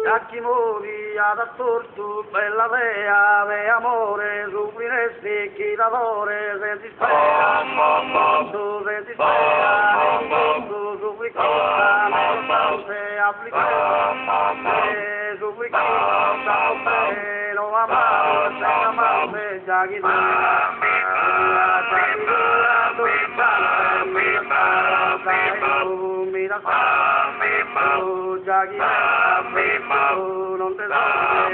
A chi moria da torto, bella vea, ve amore, suppliresti chi d'amore, se ti spera, tu se ti spera, tu supplicata, se applicata, se supplicata, se non amare, se amare, già chi Jagi, non te amore,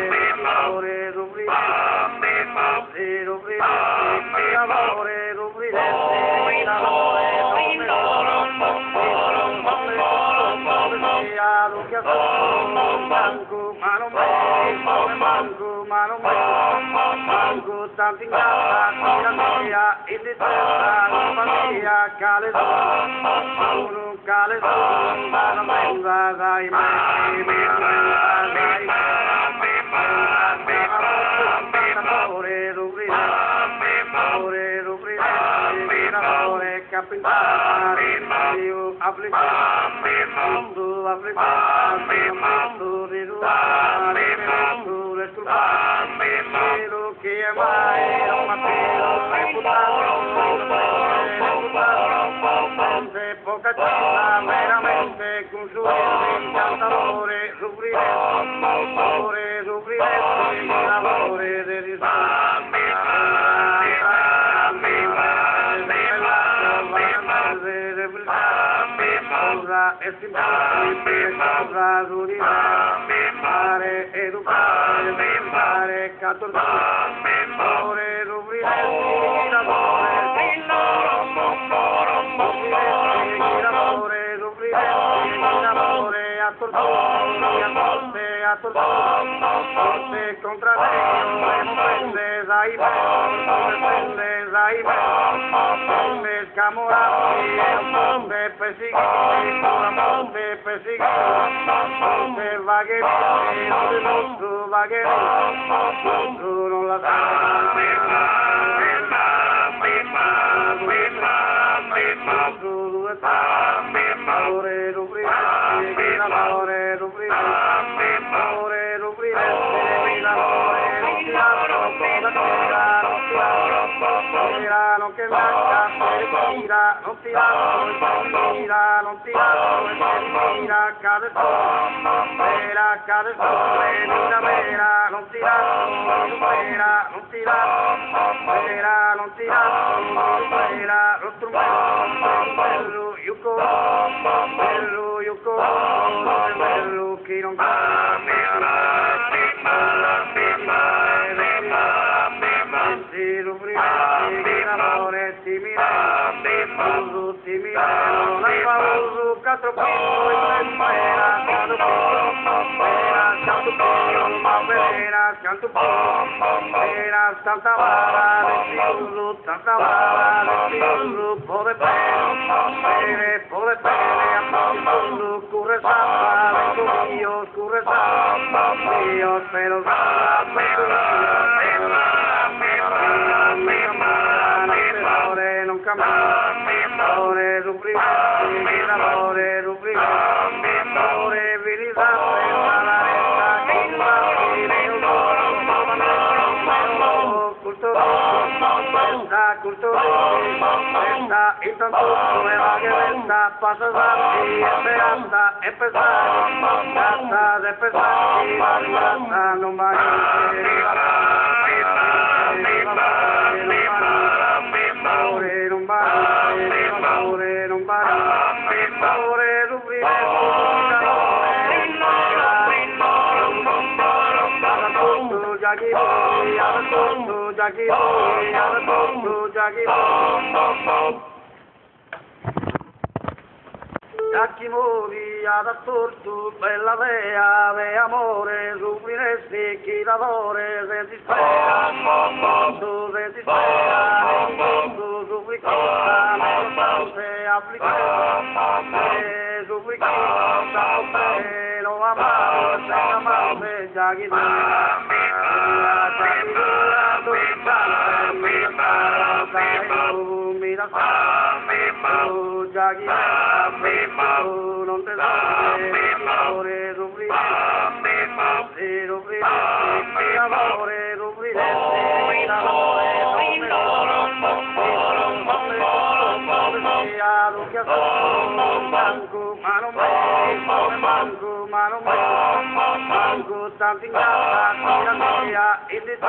veramente con suo incantatore, soffriresti l'amore del e si cosa fare, educare, fare, catturare, soffriresti l'amore, a torture, contra me, scamorati, perseguiti, vagherini, tu non la Santa Vara, Santa Vara, pode bene, curre santa, Dios, curre santa, Dios, pero non cammina, amore, intanto nueva que venta, pasas así, esperanza, empezar, gasta de empezar, y la no más a chi moria da torto, bella vea, ve amore, supplinesti chi d'amore, se ti spera, tu se ti spera, tu supplicata, se applicata, se supplicata, se non amare, se amare, già chi non te Mango, Mango, something else, it is